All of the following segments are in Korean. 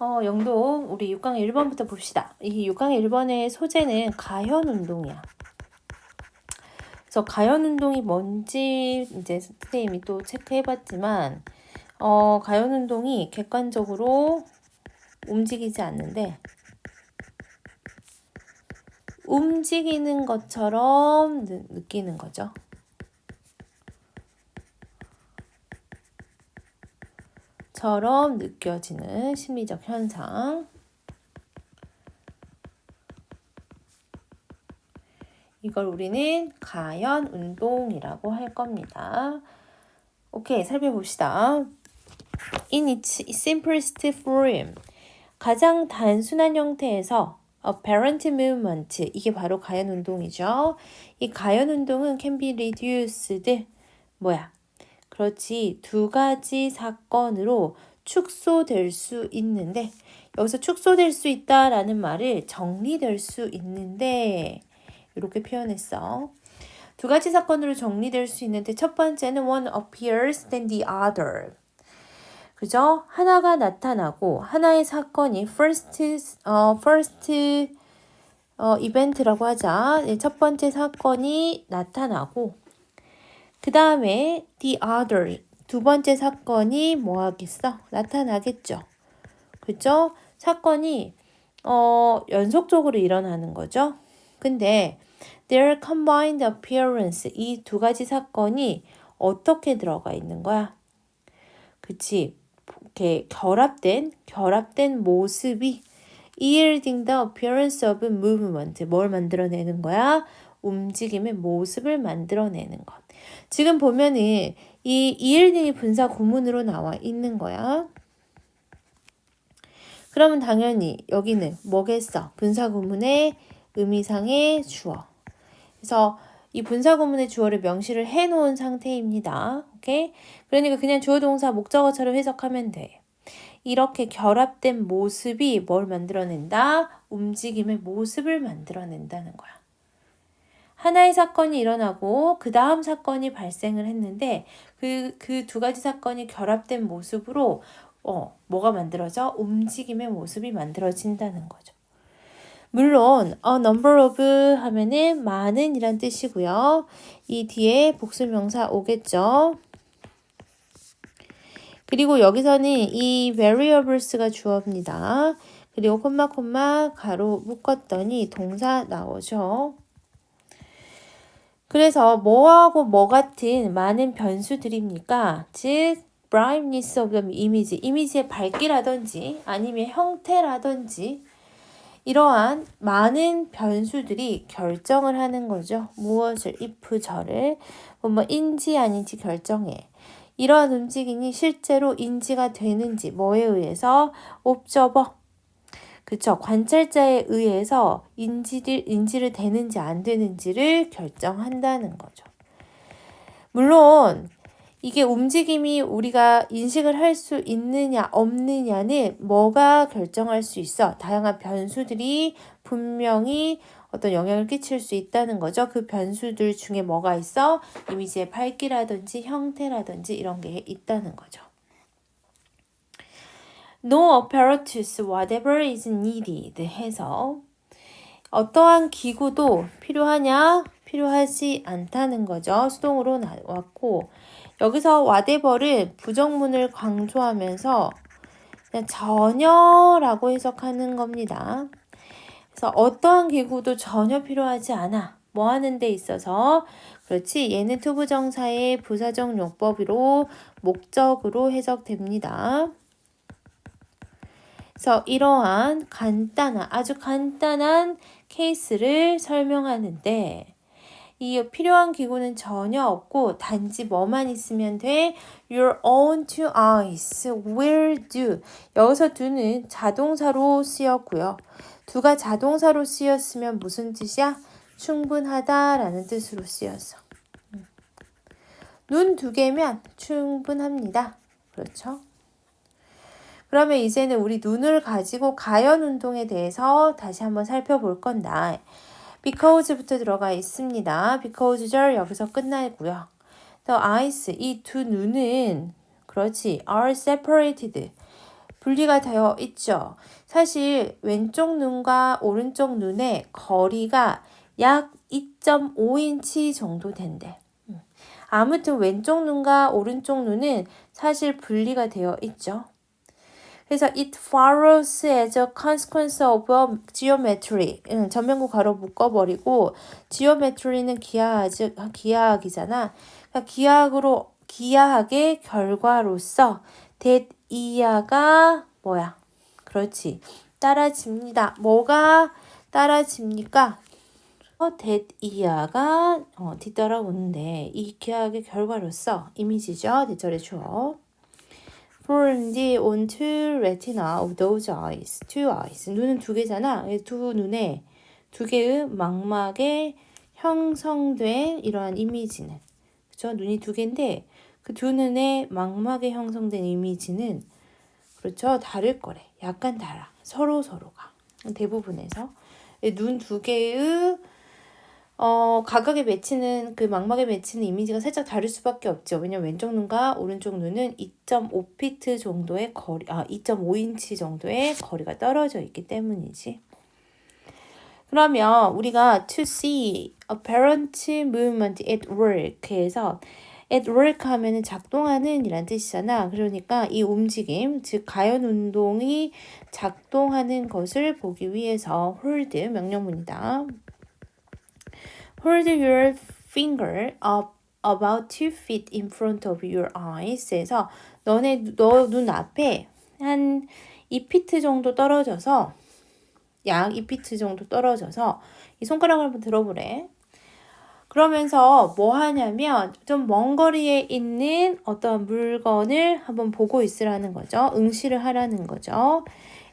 영도 우리 6강 1번부터 봅시다. 이 6강 1번의 소재는 가현운동이야. 그래서 가현운동이 뭔지 이제 선생님이 또 체크해봤지만 가현운동이 객관적으로 움직이지 않는데 움직이는 것처럼 느끼는 거죠. 처럼 느껴지는 심리적 현상. 이걸 우리는 가현운동이라고 할 겁니다. 오케이, 살펴봅시다. In its simplest form, 가장 단순한 형태에서 apparent movement, 이게 바로 가현운동이죠. 이 가현운동은 can be reduced, 그렇지, 두 가지 사건으로 축소될 수 있는데, 여기서 축소될 수 있다라는 말을 정리될 수 있는데 이렇게 표현했어. 두 가지 사건으로 정리될 수 있는데 첫 번째는 one appears then the other. 그죠? 하나가 나타나고 하나의 사건이 first 이벤트라고 하자. 첫 번째 사건이 나타나고 그 다음에 the other 두 번째 사건이 뭐 하겠어? 나타나겠죠. 그죠? 사건이 연속적으로 일어나는 거죠. 근데 their combined appearance, 이 두 가지 사건이 어떻게 들어가 있는 거야? 그치? 이렇게 결합된 모습이 yielding the appearance of movement, 뭘 만들어내는 거야? 움직임의 모습을 만들어내는 것. 지금 보면은 이 yielding이 분사 구문으로 나와 있는 거야. 그러면 당연히 여기는 뭐겠어? 분사 구문의 의미상의 주어. 그래서 이 분사 구문의 주어를 명시를 해놓은 상태입니다. 오케이? 그러니까 그냥 주어 동사 목적어처럼 해석하면 돼. 이렇게 결합된 모습이 뭘 만들어낸다? 움직임의 모습을 만들어낸다는 거야. 하나의 사건이 일어나고 그 다음 사건이 발생을 했는데 그 두 가지 사건이 결합된 모습으로 뭐가 만들어져? 움직임의 모습이 만들어진다는 거죠. 물론 a number of 하면은 많은 이란 뜻이고요. 이 뒤에 복수명사 오겠죠. 그리고 여기서는 이 variables가 주어입니다. 그리고 콤마 가로 묶었더니 동사 나오죠. 그래서 뭐하고 뭐 같은 많은 변수들입니까? 즉 brightness of the image, 이미지의 밝기라든지 아니면 형태라든지 이러한 많은 변수들이 결정을 하는 거죠. 무엇을, if절을 뭐 인지 아닌지 결정해. 이러한 움직임이 실제로 인지가 되는지 뭐에 의해서? observer, 그쵸, 관찰자에 의해서 인지를 되는지 안 되는지를 결정한다는 거죠. 물론 이게 움직임이 우리가 인식을 할 수 있느냐 없느냐는 뭐가 결정할 수 있어? 다양한 변수들이 분명히 어떤 영향을 끼칠 수 있다는 거죠. 그 변수들 중에 뭐가 있어? 이미지의 밝기라든지 형태라든지 이런 게 있다는 거죠. No apparatus whatever is needed 해서 어떠한 기구도 필요하냐? 필요하지 않다는 거죠. 수동으로 나왔고 여기서 whatever를 부정문을 강조하면서 그냥 전혀라고 해석하는 겁니다. 그래서 어떠한 기구도 전혀 필요하지 않아. 뭐 하는 데 있어서 그렇지, 얘는 투부정사의 부사적 용법으로 목적으로 해석됩니다. 그래서 이러한 아주 간단한 케이스를 설명하는데 이 필요한 기구는 전혀 없고 단지 뭐만 있으면 돼? Your own two eyes will do. 여기서 do는 자동사로 쓰였고요. do가 자동사로 쓰였으면 무슨 뜻이야? 충분하다라는 뜻으로 쓰였어. 눈 두 개면 충분합니다. 그렇죠? 그러면 이제는 우리 눈을 가지고 가현운동에 대해서 다시 한번 살펴볼 건다. because부터 들어가 있습니다. because절 여기서 끝나고요. The eyes, 이 두 눈은 그렇지, are separated. 분리가 되어 있죠. 사실 왼쪽 눈과 오른쪽 눈의 거리가 약 2.5인치 정도 된대. 아무튼 왼쪽 눈과 오른쪽 눈은 사실 분리가 되어 있죠. 그래서 it follows as a consequence of geometry. 전면구 가로 묶어버리고 geometry는 기하학이잖아. 그러니까 기하학의 결과로서 that 이하가 뭐야? 그렇지. 따라집니다. 뭐가 따라집니까? that 이하가 뒤따라오는데 이 기하학의 결과로서 이미지죠. 대절의 주어. formed onto retina of those eyes. two eyes. 눈은 두 개잖아. 두 눈에 두 개의 망막에 형성된 이러한 이미지는 그렇죠? 눈이 두 개인데 그 두 눈의 망막에 형성된 이미지는 그렇죠? 다를 거래. 약간 달라. 서로가. 대부분에서 눈 두 개의 각각에 맺히는 그 망막에 맺히는 이미지가 살짝 다를 수밖에 없죠. 왜냐면 왼쪽 눈과 오른쪽 눈은 2.5피트 정도의 2.5인치 정도의 거리가 떨어져 있기 때문이지. 그러면 우리가 to see apparent movement at work에서 at work 하면은 작동하는 이란 뜻이잖아. 그러니까 이 움직임, 즉 가연 운동이 작동하는 것을 보기 위해서 hold 명령문이다. Hold your finger up about 2 feet in front of your eyes. 에서 너 눈 앞에 한 2피트 정도 떨어져서 약 2피트 정도 떨어져서 이 손가락을 한번 들어보래. 그러면서 뭐 하냐면 좀 먼 거리에 있는 어떤 물건을 한번 보고 있으라는 거죠. 응시를 하라는 거죠.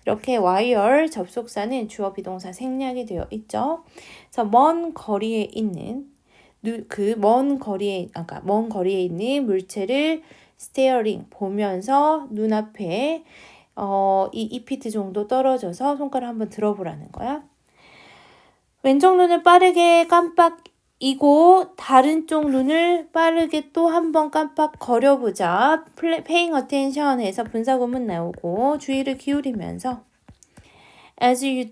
이렇게 wire 접속사는 주어 비동사 생략이 되어 있죠. 그래서 먼 거리에 있는 먼 거리에 있는 물체를 staring 보면서 눈앞에 이 2피트 정도 떨어져서 손가락 한번 들어보라는 거야. 왼쪽 눈을 빠르게 깜빡이고 다른 쪽 눈을 빠르게 또 한번 깜빡거려보자. paying attention 해서 분사구문 나오고 주의를 기울이면서 as you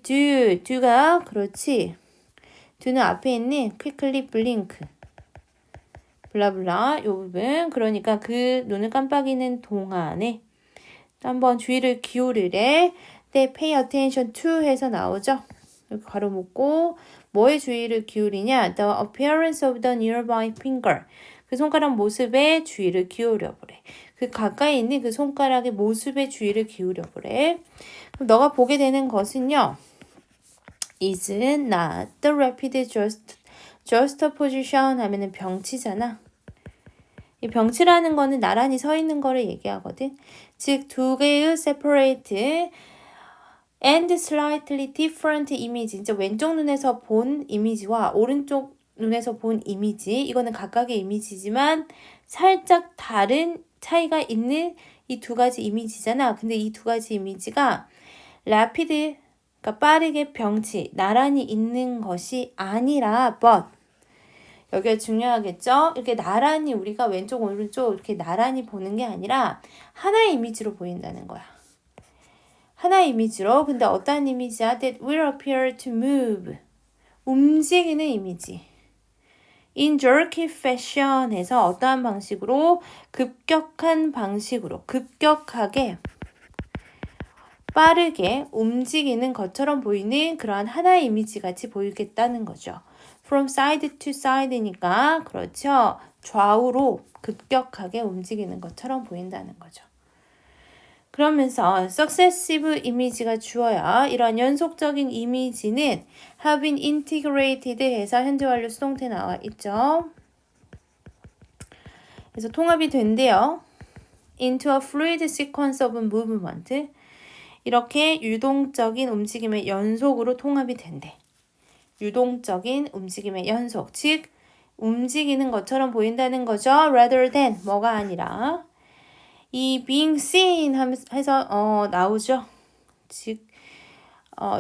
do가 그렇지. do는 앞에 있는 quickly blink 블라블라 요 부분 그러니까 그 눈을 깜빡이는 동안에 한번 주의를 기울이래. 네, pay attention to 해서 나오죠. 이렇게 가로 묶고 뭐에 주의를 기울이냐? The appearance of the nearby finger. 그 손가락 모습에 주의를 기울여보래. 그 가까이 있는 그 손가락의 모습에 주의를 기울여보래. 그럼 너가 보게 되는 것은요. is not the rapid juxtaposition 하면은 병치잖아. 이 병치라는 거는 나란히 서 있는 거를 얘기하거든. 즉 두 개의 separate and slightly different image. 이제 왼쪽 눈에서 본 이미지와 오른쪽 눈에서 본 이미지. 이거는 각각의 이미지지만 살짝 다른 차이가 있는 이 두 가지 이미지잖아. 근데 이 두 가지 이미지가 rapid, 그러니까 빠르게 병치, 나란히 있는 것이 아니라 but 여기가 중요하겠죠? 이렇게 나란히 우리가 왼쪽 오른쪽 이렇게 나란히 보는 게 아니라 하나의 이미지로 보인다는 거야. 하나의 이미지로. 근데 어떤 이미지야? That will appear to move. 움직이는 이미지. In jerky fashion 해서 어떠한 방식으로 급격한 방식으로 급격하게 빠르게 움직이는 것처럼 보이는 그러한 하나의 이미지 같이 보이겠다는 거죠. From side to side니까 그렇죠. 좌우로 급격하게 움직이는 것처럼 보인다는 거죠. 그러면서 successive 이미지가 주어야 이런 연속적인 이미지는 have been integrated 해서 현재 완료 수동태 나와 있죠. 그래서 통합이 된대요. into a fluid sequence of movement. 이렇게 유동적인 움직임의 연속으로 통합이 된대. 유동적인 움직임의 연속, 즉 움직이는 것처럼 보인다는 거죠. rather than 뭐가 아니라 이 being seen 해서 나오죠. 즉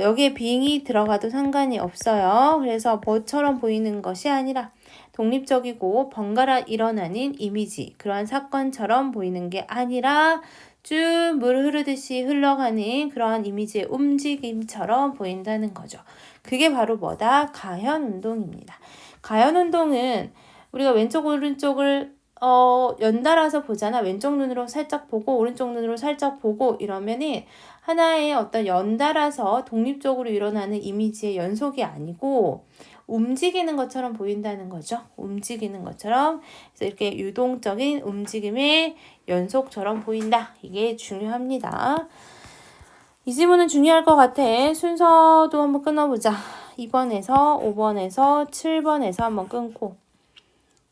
여기에 being이 들어가도 상관이 없어요. 그래서 뭐처럼 보이는 것이 아니라 독립적이고 번갈아 일어나는 이미지, 그러한 사건처럼 보이는 게 아니라 쭉 물 흐르듯이 흘러가는 그러한 이미지의 움직임처럼 보인다는 거죠. 그게 바로 뭐다? 가현 운동입니다. 가현 운동은 우리가 왼쪽 오른쪽을 연달아서 보잖아. 왼쪽 눈으로 살짝 보고 오른쪽 눈으로 살짝 보고 이러면은 하나의 어떤 연달아서 독립적으로 일어나는 이미지의 연속이 아니고 움직이는 것처럼 보인다는 거죠. 움직이는 것처럼. 그래서 이렇게 유동적인 움직임의 연속처럼 보인다. 이게 중요합니다. 이 지문은 중요할 것 같아. 순서도 한번 끊어보자. 2번에서 5번에서 7번에서 한번 끊고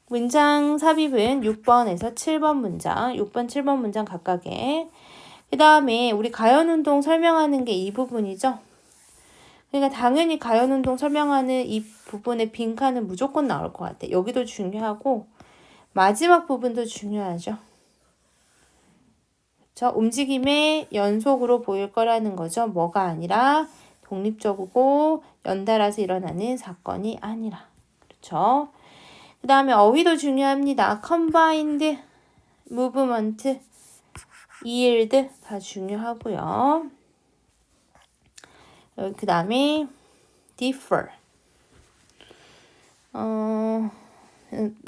문장 삽입은 6번에서 7번 문장, 6번, 7번 문장 각각에. 그 다음에 우리 가연운동 설명하는 게 이 부분이죠. 그러니까 당연히 가연운동 설명하는 이 부분의 빈칸은 무조건 나올 것 같아. 여기도 중요하고 마지막 부분도 중요하죠. 저 움직임의 연속으로 보일 거라는 거죠. 뭐가 아니라 독립적이고 연달아서 일어나는 사건이 아니라. 그렇죠? 그 다음에 어휘도 중요합니다. combined, movement, yield 다 중요하고요. 그 다음에 differ.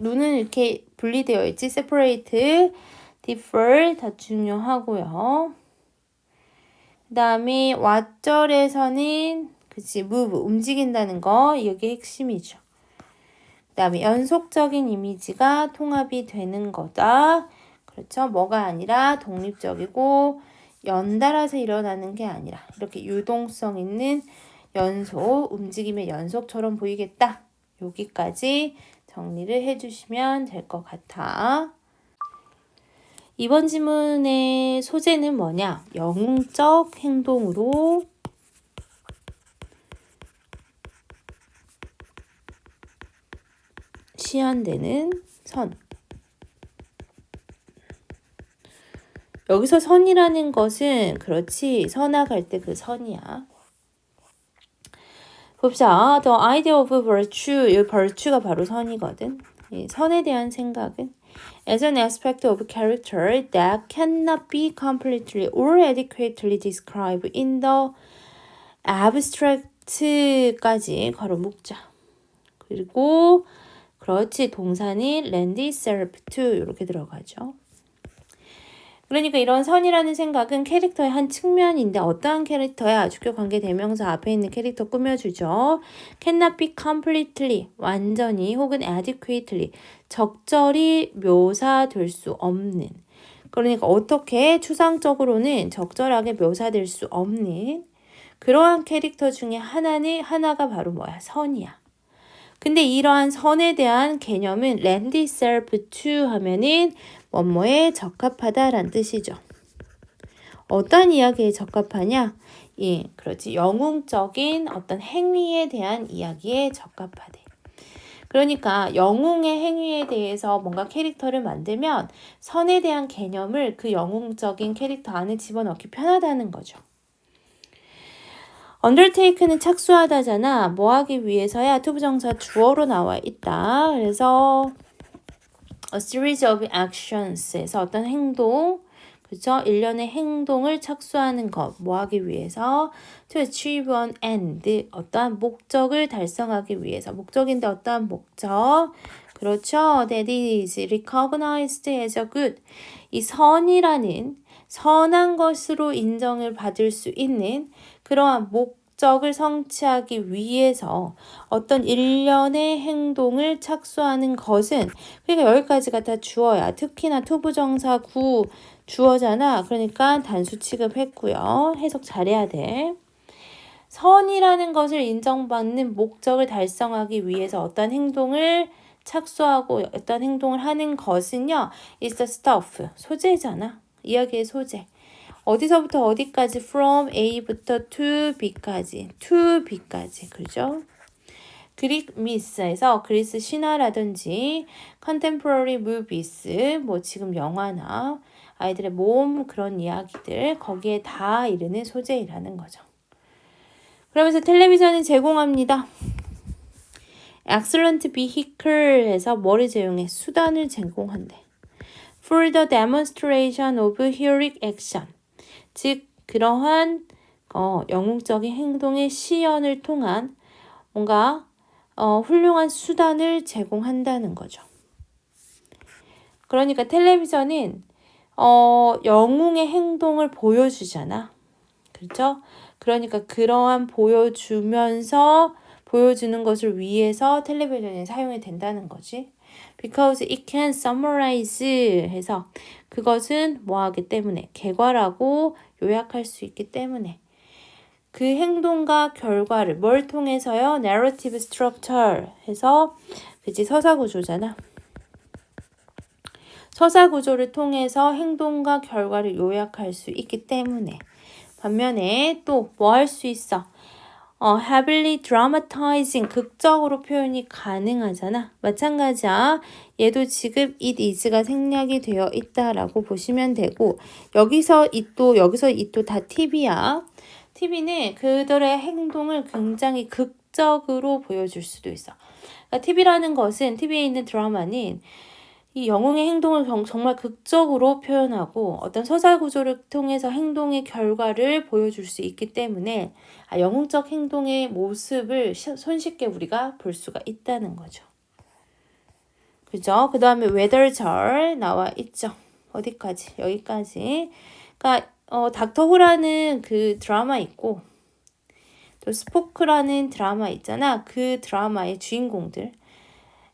눈은 이렇게 분리되어 있지. separate, differ 다 중요하고요. 그 다음에 왓절에서는 그치 move 움직인다는 거 이게 핵심이죠. 그 다음에 연속적인 이미지가 통합이 되는 거다. 그렇죠. 뭐가 아니라 독립적이고 연달아서 일어나는 게 아니라 이렇게 유동성 있는 연속, 움직임의 연속처럼 보이겠다. 여기까지 정리를 해주시면 될 것 같아. 이번 지문의 소재는 뭐냐? 영웅적 행동으로 시연되는 선. 여기서 선이라는 것은 그렇지 선악할 때 그 선이야. 봅시다. The idea of virtue, 이 virtue가 바로 선이거든. 이 선에 대한 생각은 as an aspect of character that cannot be completely or adequately described in the abstract까지 걸어 묶자. 그리고 그렇지 동사는 lend itself to 이렇게 들어가죠. 그러니까 이런 선이라는 생각은 캐릭터의 한 측면인데 어떠한 캐릭터야? 주격 관계 대명사 앞에 있는 캐릭터 꾸며주죠. cannot be completely 완전히 혹은 adequately 적절히 묘사될 수 없는 그러니까 어떻게 추상적으로는 적절하게 묘사될 수 없는 그러한 캐릭터 중에 하나가 바로 뭐야? 선이야. 근데 이러한 선에 대한 개념은 lend itself to 하면은 뭐뭐에 적합하다라는 뜻이죠. 어떤 이야기에 적합하냐? 예, 그렇지. 영웅적인 어떤 행위에 대한 이야기에 적합하대. 그러니까 영웅의 행위에 대해서 뭔가 캐릭터를 만들면 선에 대한 개념을 그 영웅적인 캐릭터 안에 집어넣기 편하다는 거죠. undertake는 착수하다잖아. 뭐 하기 위해서야? 투부정사 주어로 나와 있다. 그래서 a series of actions에서 어떤 행동, 그렇죠? 일련의 행동을 착수하는 것, 뭐 하기 위해서? to achieve an end, 어떠한 목적을 달성하기 위해서. 목적인데 어떠한 목적? 그렇죠? That is recognized as a good. 이 선이라는 선한 것으로 인정을 받을 수 있는 그러한 목적을 성취하기 위해서 어떤 일련의 행동을 착수하는 것은 그러니까 여기까지가 다 주어야. 특히나 투부정사 구 주어잖아. 그러니까 단수 취급했고요. 해석 잘해야 돼. 선이라는 것을 인정받는 목적을 달성하기 위해서 어떤 행동을 착수하고 어떤 행동을 하는 것은요. is the stuff. 소재잖아. 이야기의 소재. 어디서부터 어디까지 from A부터 to B까지. to B까지. 그죠? 그릭 미스에서 그리스 신화라든지 contemporary movies 뭐 지금 영화나 아이들의 몸 그런 이야기들 거기에 다 이르는 소재이라는 거죠. 그러면서 텔레비전이 제공합니다. excellent vehicle에서 뭐를 제공해? 수단을 제공한대. for the demonstration of heroic action. 즉 그러한 영웅적인 행동의 시연을 통한 뭔가 훌륭한 수단을 제공한다는 거죠. 그러니까 텔레비전은 영웅의 행동을 보여주잖아. 그렇죠? 그러니까 그러한 보여주는 것을 위해서 텔레비전이 사용이 된다는 거지. Because it can summarize 해서 그것은 뭐하기 때문에 개괄하고 요약할 수 있기 때문에 그 행동과 결과를 뭘 통해서요? narrative structure 해서 그치 서사 구조잖아. 서사 구조를 통해서 행동과 결과를 요약할 수 있기 때문에 반면에 또 뭐 할 수 있어? heavily dramatizing 극적으로 표현이 가능하잖아. 마찬가지야. 얘도 지금 it is가 생략이 되어 있다라고 보시면 되고 여기서 이 또 다 TV야. TV는 그들의 행동을 굉장히 극적으로 보여줄 수도 있어. 그러니까 TV라는 것은 TV에 있는 드라마는 이 영웅의 행동을 정말 극적으로 표현하고 어떤 서사 구조를 통해서 행동의 결과를 보여줄 수 있기 때문에 영웅적 행동의 모습을 손쉽게 우리가 볼 수가 있다는 거죠. 그죠? 그 다음에 weather절 나와 있죠. 어디까지? 여기까지. 그러니까 닥터 후라는 그 드라마 있고 또 스포크라는 드라마 있잖아. 그 드라마의 주인공들.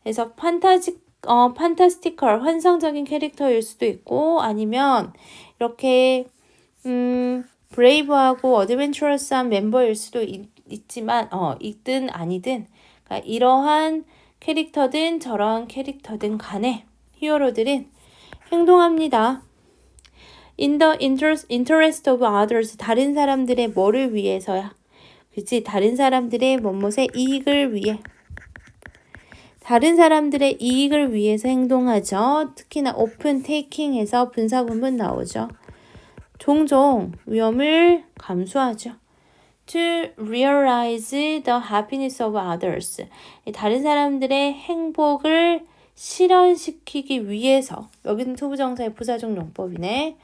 그래서 판타스티컬, 환상적인 캐릭터일 수도 있고 아니면 이렇게 브레이브하고 어드벤처러스한 멤버일 수도 있지만 있든 아니든 그러니까 이러한 캐릭터든 저러한 캐릭터든 간에 히어로들은 행동합니다. In the interest of others, 다른 사람들의 뭐를 위해서야? 그치? 다른 사람들의 뭐뭇의 이익을 위해. 다른 사람들의 이익을 위해서 행동하죠. 특히나 open taking에서 분사구문 나오죠. 종종 위험을 감수하죠. To realize the happiness of others. 다른 사람들의 행복을 실현시키기 위해서. 여기는 투부정사의 부사적 용법이네.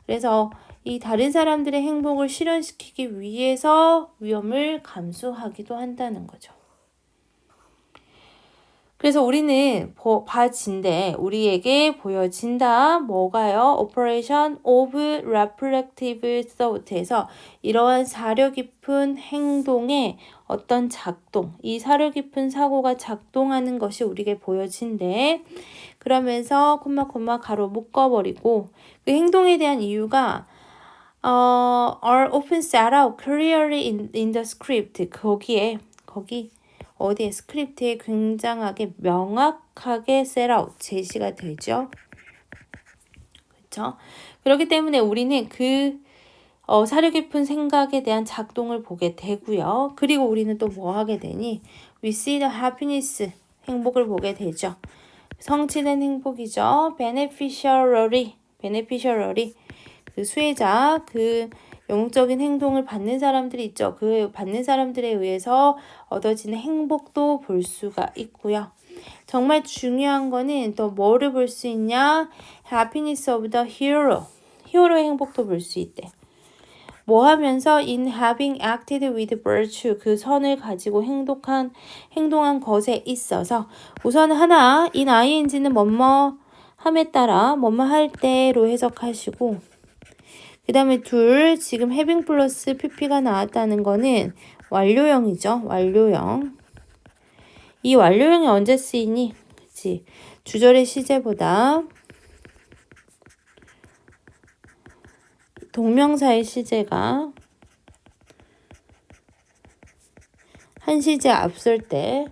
그래서 이 다른 사람들의 행복을 실현시키기 위해서 위험을 감수하기도 한다는 거죠. 그래서 우리는 봐진대 우리에게 보여진다. 뭐가요? Operation of Reflective Thought에서 이러한 사려 깊은 행동의 어떤 작동, 이 사려 깊은 사고가 작동하는 것이 우리에게 보여진대. 그러면서 콤마 가로 묶어버리고 그 행동에 대한 이유가 are often set out clearly in the script. 거기 어디에 스크립트에 굉장하게 명확하게 set out 제시가 되죠. 그렇죠? 그렇기 때문에 우리는 그 사려 깊은 생각에 대한 작동을 보게 되고요. 그리고 우리는 또 뭐 하게 되니? We see the happiness, 행복을 보게 되죠. 성취된 행복이죠. beneficiary, 그 수혜자, 그 영웅적인 행동을 받는 사람들이 있죠. 그 받는 사람들에 의해서 얻어지는 행복도 볼 수가 있고요. 정말 중요한 거는 또 뭐를 볼 수 있냐? Happiness of the hero. 히어로의 행복도 볼 수 있대. 뭐 하면서 in having acted with virtue 그 선을 가지고 행동한 것에 있어서 우선 하나 in ing는 뭐뭐 함에 따라 뭐뭐 할 때로 해석하시고 그 다음에 둘 지금 having 플러스 pp가 나왔다는 거는 완료형이죠. 완료형. 이 완료형이 언제 쓰이니? 그치? 주절의 시제보다 동명사의 시제가 한 시제 앞설 때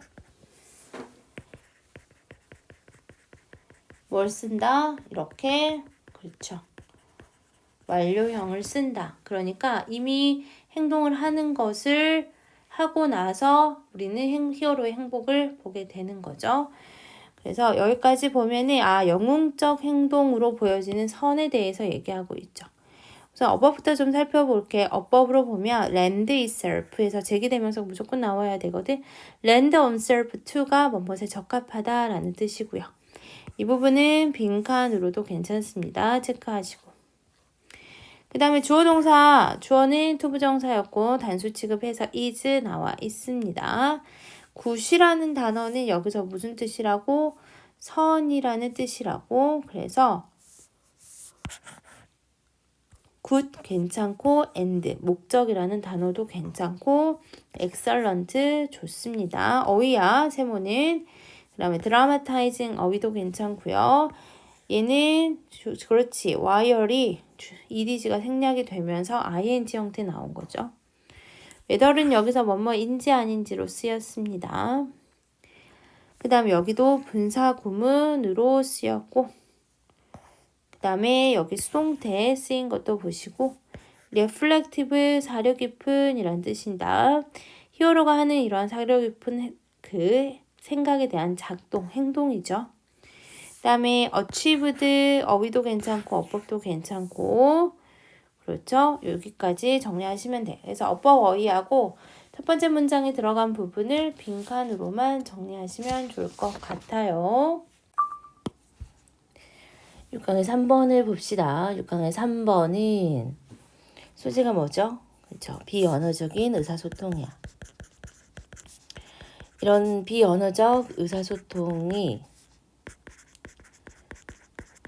뭘 쓴다? 이렇게 그렇죠. 완료형을 쓴다. 그러니까 이미 행동을 하는 것을 하고 나서 우리는 히어로의 행복을 보게 되는 거죠. 그래서 여기까지 보면은 영웅적 행동으로 보여지는 선에 대해서 얘기하고 있죠. 우선 어법부터 좀 살펴볼게. 어법으로 보면 lend itself에서 제기대명사 무조건 나와야 되거든. lend oneself to가 뭐뭐에 적합하다라는 뜻이고요. 이 부분은 빈칸으로도 괜찮습니다. 체크하시고. 그 다음에 주어 동사, 주어는 투부정사였고 단수 취급해서 is 나와 있습니다. 굿이라는 단어는 여기서 무슨 뜻이라고? 선이라는 뜻이라고. 그래서 굿 괜찮고 and 목적이라는 단어도 괜찮고 excellent 좋습니다. 어휘야 세모는. 그 다음에 dramatizing 어휘도 괜찮고요. 얘는 그렇지 wire이 edg가 생략이 되면서 ing 형태 나온 거죠. whether은 여기서 뭐뭐인지 아닌지로 쓰였습니다. 그 다음에 여기도 분사 구문으로 쓰였고 그 다음에 여기 수동태 쓰인 것도 보시고 reflective 사려 깊은 이란 뜻입니다. 히어로가 하는 이러한 사려 깊은 그 생각에 대한 작동, 행동이죠. 그 다음에 achieved 어휘도 괜찮고 어법도 괜찮고 그렇죠. 여기까지 정리하시면 돼요. 그래서 어법 어휘하고 첫 번째 문장에 들어간 부분을 빈칸으로만 정리하시면 좋을 것 같아요. 6강의 3번을 봅시다. 6강의 3번은 소재가 뭐죠? 그렇죠. 비언어적인 의사소통이야. 이런 비언어적 의사소통이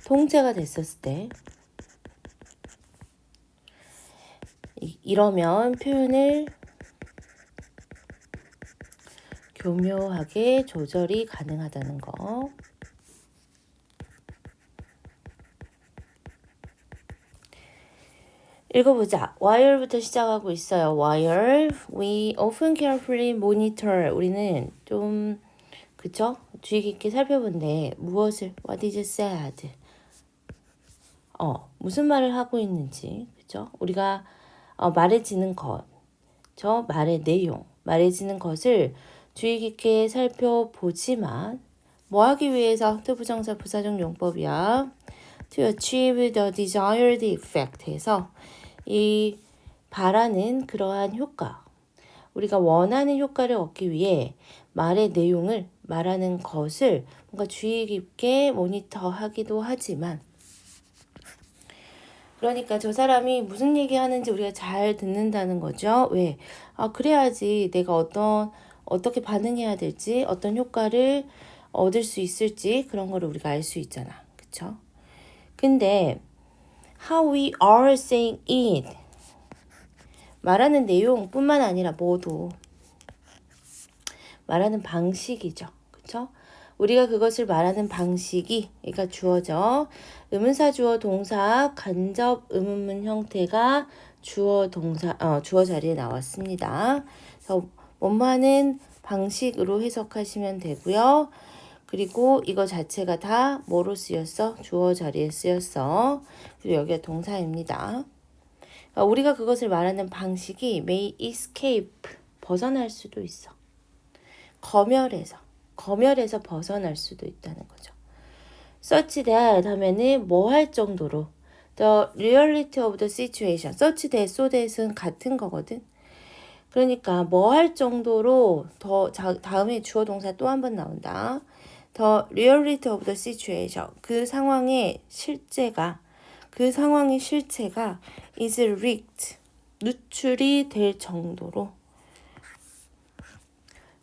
통째가 됐었을 때 이러면 표현을 교묘하게 조절이 가능하다는 거. 읽어보자. While부터 시작하고 있어요. While we often carefully monitor. 우리는 좀 그쵸? 주의 깊게 살펴본데 무엇을 What is said? 무슨 말을 하고 있는지 그쵸? 우리가 말해지는 것, 저 말의 내용, 말해지는 것을 주의 깊게 살펴보지만 뭐 하기 위해서 투부정사 부사적 용법이야. To achieve the desired effect 해서 이 바라는 그러한 효과, 우리가 원하는 효과를 얻기 위해 말의 내용을 말하는 것을 뭔가 주의 깊게 모니터하기도 하지만 그러니까 저 사람이 무슨 얘기하는지 우리가 잘 듣는다는 거죠. 왜? 그래야지 내가 어떻게 반응해야 될지, 어떤 효과를 얻을 수 있을지 그런 거를 우리가 알 수 있잖아. 그쵸? 근데 how we are saying it 말하는 내용뿐만 아니라 모두 말하는 방식이죠. 그쵸? 우리가 그것을 말하는 방식이 그러니까 주어죠. 의문사 주어 동사 간접 의문문 형태가 주어 자리에 나왔습니다. 그래서 뭐뭐하는 방식으로 해석하시면 되고요. 그리고 이거 자체가 다 뭐로 쓰였어? 주어 자리에 쓰였어. 그리고 여기가 동사입니다. 그러니까 우리가 그것을 말하는 방식이 may escape 벗어날 수도 있어. 검열에서 벗어날 수도 있다는 거죠. such that 하면은 뭐 할 정도로 the reality of the situation such that, so that은 같은 거거든. 그러니까 뭐 할 정도로 다음에 주어 동사 또 한 번 나온다. the reality of the situation 그 상황의 실체가 is leaked 누출이 될 정도로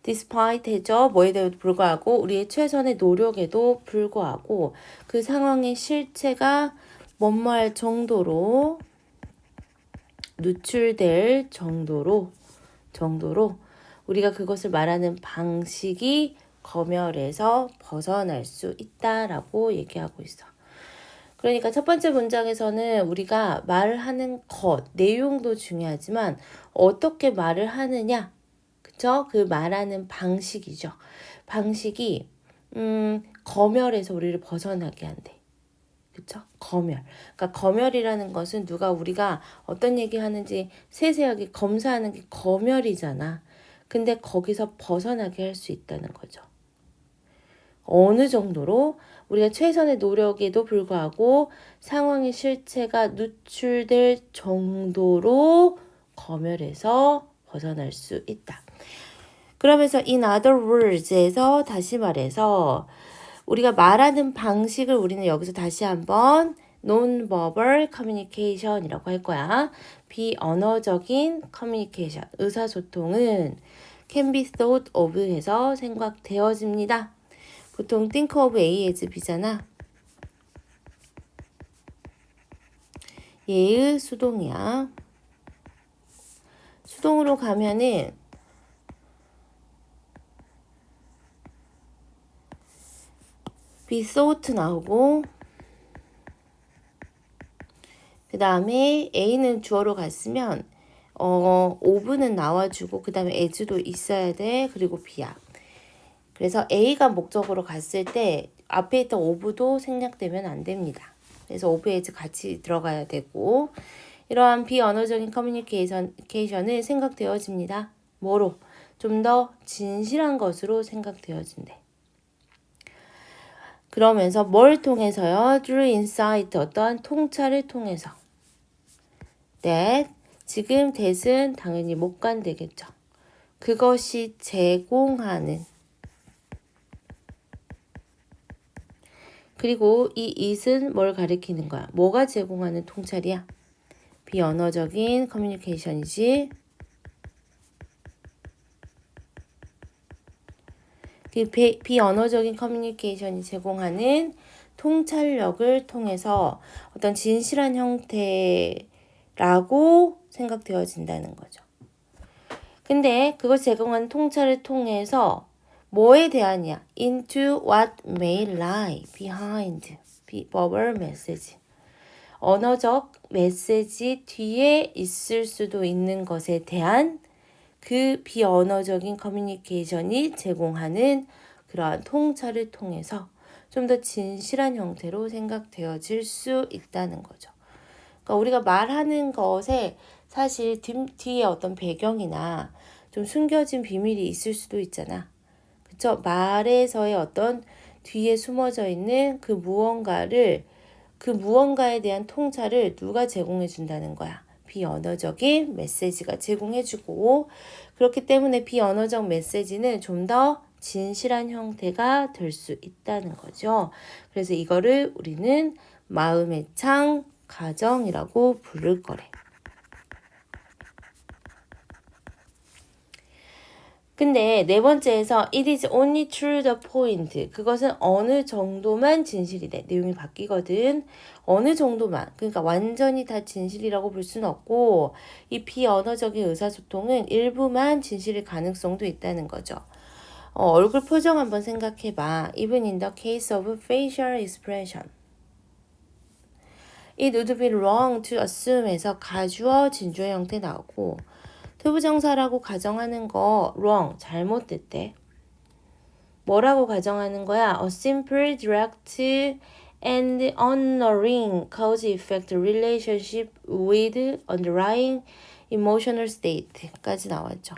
despite 해죠. 뭐에도 불구하고 우리의 최선의 노력에도 불구하고 그 상황의 실체가 뭐뭐할 정도로 누출될 정도로 우리가 그것을 말하는 방식이 검열에서 벗어날 수 있다라고 얘기하고 있어. 그러니까 첫 번째 문장에서는 우리가 말하는 것, 내용도 중요하지만 어떻게 말을 하느냐 그쵸? 그 말하는 방식이죠. 방식이 검열에서 우리를 벗어나게 한대. 그쵸? 검열. 그러니까 검열이라는 것은 우리가 어떤 얘기하는지 세세하게 검사하는 게 검열이잖아. 근데 거기서 벗어나게 할 수 있다는 거죠. 어느 정도로 우리가 최선의 노력에도 불구하고 상황의 실체가 누출될 정도로 검열에서 벗어날 수 있다. 그러면서 in other words에서 다시 말해서 우리가 말하는 방식을 우리는 여기서 다시 한번 non-verbal communication이라고 할 거야. 비언어적인 communication, 의사소통은 can be thought of 해서 생각되어집니다. 보통 think of A as B잖아. 얘의 수동이야. 수동으로 가면은 be thought 나오고 그 다음에 A는 주어로 갔으면 of는 나와주고 그 다음에 as도 있어야 돼. 그리고 B야. 그래서 A가 목적으로 갔을 때 앞에 있던 of도 생략되면 안 됩니다. 그래서 of as 같이 들어가야 되고 이러한 비언어적인 커뮤니케이션은 생각되어집니다. 뭐로? 좀 더 진실한 것으로 생각되어진대. 그러면서 뭘 통해서요? Through insight, 어떠한 통찰을 통해서. That, 지금 that은 당연히 못 간되겠죠. 그것이 제공하는. 그리고 이 it은 뭘 가리키는 거야? 뭐가 제공하는 통찰이야? 비언어적인 커뮤니케이션이지. 비언어적인 커뮤니케이션이 제공하는 통찰력을 통해서 어떤 진실한 형태라고 생각되어진다는 거죠. 근데 그걸 제공하는 통찰을 통해서 뭐에 대한이야? Into what may lie behind verbal message. 언어적 메시지 뒤에 있을 수도 있는 것에 대한 그 비언어적인 커뮤니케이션이 제공하는 그러한 통찰을 통해서 좀 더 진실한 형태로 생각되어질 수 있다는 거죠. 그러니까 우리가 말하는 것에 사실 뒤에 어떤 배경이나 좀 숨겨진 비밀이 있을 수도 있잖아. 그쵸? 말에서의 어떤 뒤에 숨어져 있는 그 무언가에 대한 통찰을 누가 제공해 준다는 거야. 비언어적인 메시지가 제공해주고 그렇기 때문에 비언어적 메시지는 좀 더 진실한 형태가 될 수 있다는 거죠. 그래서 이거를 우리는 마음의 창 가정이라고 부를 거래. 근데 네 번째에서 it is only true the point. 그것은 어느 정도만 진실이래. 내용이 바뀌거든. 어느 정도만. 그러니까 완전히 다 진실이라고 볼 수는 없고 이 비언어적인 의사소통은 일부만 진실일 가능성도 있다는 거죠. 얼굴 표정 한번 생각해봐. Even in the case of facial expression. It would be wrong to assume에서 가주어, 진주어 형태 나오고 투부정사라고 가정하는 거 wrong, 잘못됐대. 뭐라고 가정하는 거야? A simple, direct, and honoring cause-effect relationship with underlying emotional state까지 나왔죠.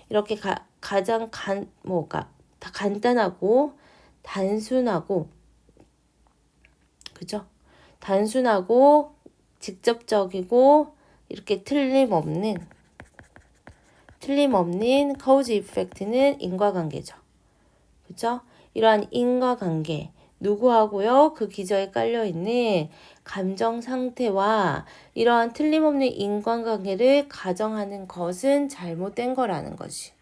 이렇게 가장 다 간단하고 단순하고 그죠? 단순하고 직접적이고 이렇게 틀림없는 cause effect는 인과관계죠. 그죠? 이러한 인과관계 누구하고요? 그 기저에 깔려있는 감정 상태와 이러한 틀림없는 인과관계를 가정하는 것은 잘못된 거라는 거지.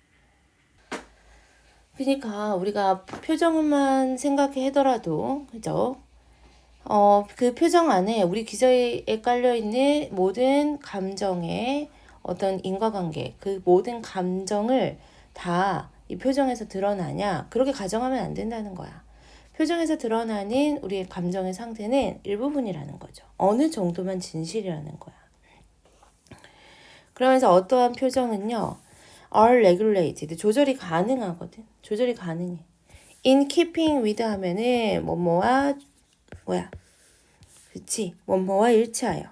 그러니까 우리가 표정만 생각하더라도 그죠? 그 표정 안에 우리 기저에 깔려있는 모든 감정의 어떤 인과관계, 그 모든 감정을 다 이 표정에서 드러나냐? 그렇게 가정하면 안 된다는 거야. 표정에서 드러나는 우리의 감정의 상태는 일부분이라는 거죠. 어느 정도만 진실이라는 거야. 그러면서 어떠한 표정은요, are regulated, 조절이 가능하거든. 조절이 가능해. in keeping with 하면은 뭐뭐와 뭐야? 그치? 뭐뭐와 일치하여.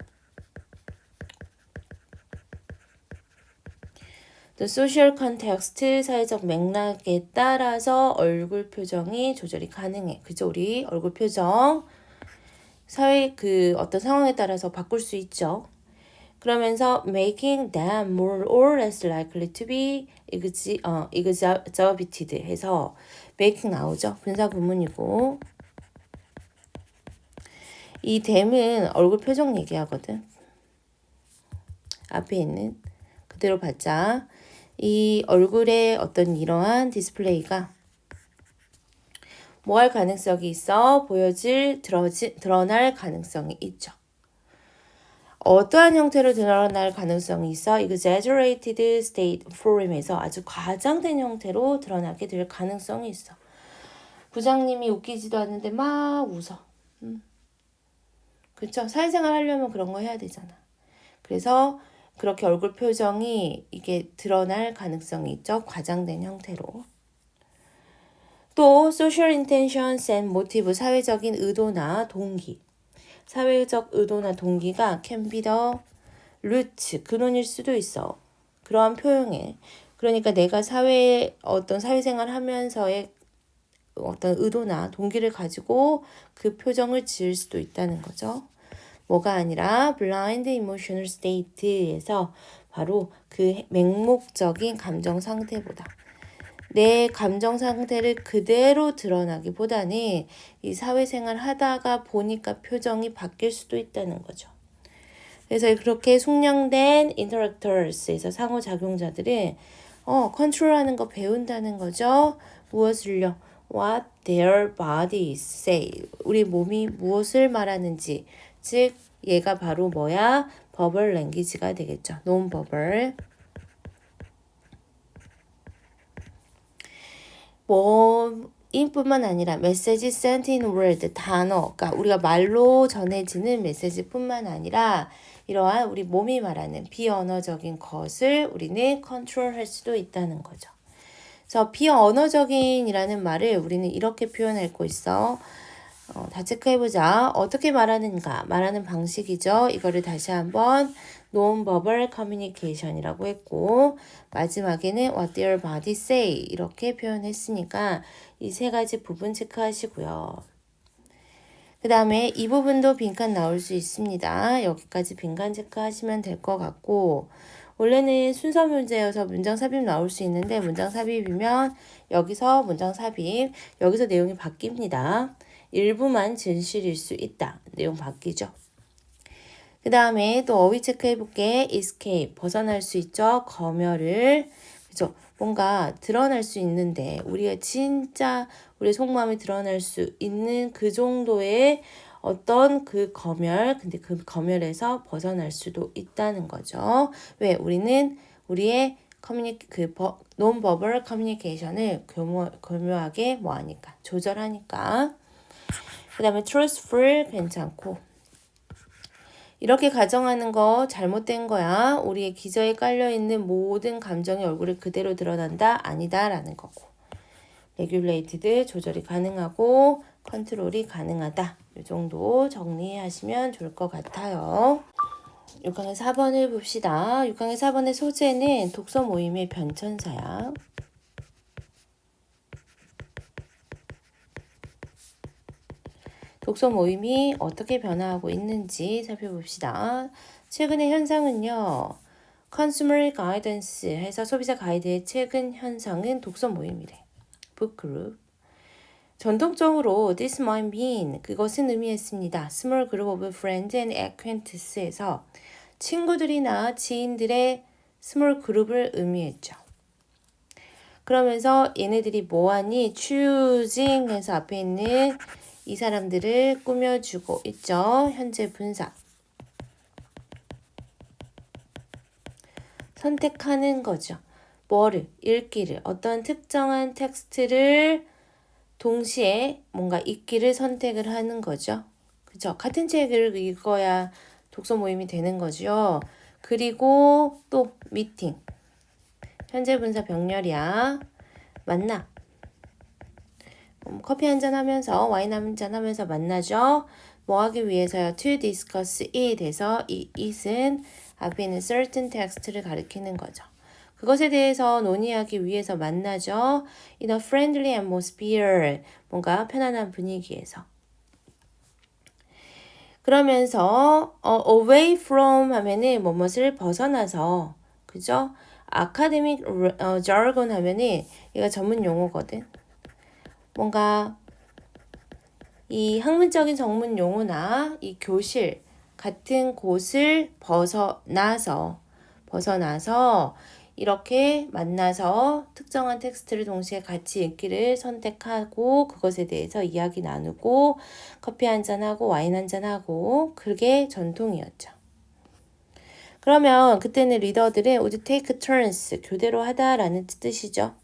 The social context, 사회적 맥락에 따라서 얼굴 표정이 조절이 가능해. 그죠? 우리 얼굴 표정 사회 어떤 상황에 따라서 바꿀 수 있죠. 그러면서 making them more or less likely to be exhibited 해서 making 나오죠. 분사 구문이고 이 them은 얼굴 표정 얘기하거든. 앞에 있는 그대로 받자. 이 얼굴에 어떤 이러한 디스플레이가 뭐 할 가능성이 있어? 드러날 가능성이 있죠. 어떠한 형태로 드러날 가능성이 있어? exaggerated state form에서 아주 과장된 형태로 드러나게 될 가능성이 있어. 부장님이 웃기지도 않는데 막 웃어. 그렇죠? 사회생활 하려면 그런 거 해야 되잖아. 그래서 그렇게 얼굴 표정이 이게 드러날 가능성이 있죠. 과장된 형태로. 또 social intentions and motive, 사회적인 의도나 동기. 사회적 의도나 동기가 can be the root, 근원일 수도 있어. 그러한 표현에. 그러니까 내가 어떤 사회생활 하면서의 어떤 의도나 동기를 가지고 그 표정을 지을 수도 있다는 거죠. 뭐가 아니라 blind emotional state에서 바로 그 맹목적인 감정 상태보다 내 감정 상태를 그대로 드러나기보다는 이 사회생활 하다가 보니까 표정이 바뀔 수도 있다는 거죠. 그래서 그렇게 숙련된 interactors에서 상호작용자들은 컨트롤하는 거 배운다는 거죠. 무엇을요? What their bodies say. 우리 몸이 무엇을 말하는지. 즉 얘가 바로 뭐야? verbal language가 되겠죠. non-verbal. 인뿐만 아니라 message sent in word, 단어, 그러니까 우리가 말로 전해지는 메시지뿐만 아니라 이러한 우리 몸이 말하는 비언어적인 것을 우리는 컨트롤할 수도 있다는 거죠. 그래서 비언어적인이라는 말을 우리는 이렇게 표현할 거 있어. 다 체크해보자. 어떻게 말하는가? 말하는 방식이죠. 이거를 다시 한번 non-verbal communication이라고 했고 마지막에는 what their body say 이렇게 표현했으니까 이 세 가지 부분 체크하시고요. 그 다음에 이 부분도 빈칸 나올 수 있습니다. 여기까지 빈칸 체크하시면 될 것 같고 원래는 순서 문제여서 문장 삽입 나올 수 있는데 문장 삽입이면 여기서 문장 삽입 여기서 내용이 바뀝니다. 일부만 진실일 수 있다. 내용 바뀌죠. 그 다음에 또 어휘 체크해 볼게. escape 벗어날 수 있죠. 검열을 그죠. 뭔가 드러날 수 있는데 우리가 진짜 우리의 속마음이 드러날 수 있는 그 정도의 어떤 그 검열 근데 그 검열에서 벗어날 수도 있다는 거죠. 왜? 우리는 우리의 non-verbal communication을 교묘하게 뭐하니까 조절하니까 그 다음에 truthful 괜찮고 이렇게 가정하는 거 잘못된 거야. 우리의 기저에 깔려있는 모든 감정이 얼굴에 그대로 드러난다? 아니다 라는 거고 regulated 조절이 가능하고 컨트롤이 가능하다. 이 정도 정리하시면 좋을 것 같아요. 6강의 4번을 봅시다. 6강의 4번의 소재는 독서 모임의 변천사야. 독서 모임이 어떻게 변화하고 있는지 살펴봅시다. 최근의 현상은요. Consumer Guidance 해서 소비자 가이드의 최근 현상은 독서 모임이래. 북그룹. 전통적으로 this might mean 그것은 의미했습니다. Small group of friends and acquaintance에서 친구들이나 지인들의 small group을 의미했죠. 그러면서 얘네들이 뭐하니? choosing 해서 앞에 있는 이 사람들을 꾸며주고 있죠. 현재 분사. 선택하는 거죠. 뭐를? 읽기를. 어떤 특정한 텍스트를 동시에 뭔가 읽기를 선택을 하는 거죠. 그죠? 같은 책을 읽어야 독서 모임이 되는 거죠. 그리고 또 미팅. 현재 분사 병렬이야. 만나. 커피 한잔 하면서 와인 한잔 하면서 만나죠. 뭐 하기 위해서요? To discuss it 해서 이 it은 앞에 있는 certain text를 가리키는 거죠. 그것에 대해서 논의하기 위해서 만나죠. In a friendly atmosphere 뭔가 편안한 분위기에서. 그러면서 away from 하면은 뭐뭇을 벗어나서 그죠? academic jargon 하면은 얘가 전문 용어거든. 뭔가 이 학문적인 전문 용어나 이 교실 같은 곳을 벗어나서 이렇게 만나서 특정한 텍스트를 동시에 같이 읽기를 선택하고 그것에 대해서 이야기 나누고 커피 한잔하고 와인 한잔하고 그게 전통이었죠. 그러면 그때는 리더들은 would take turns, 교대로 하다라는 뜻이죠.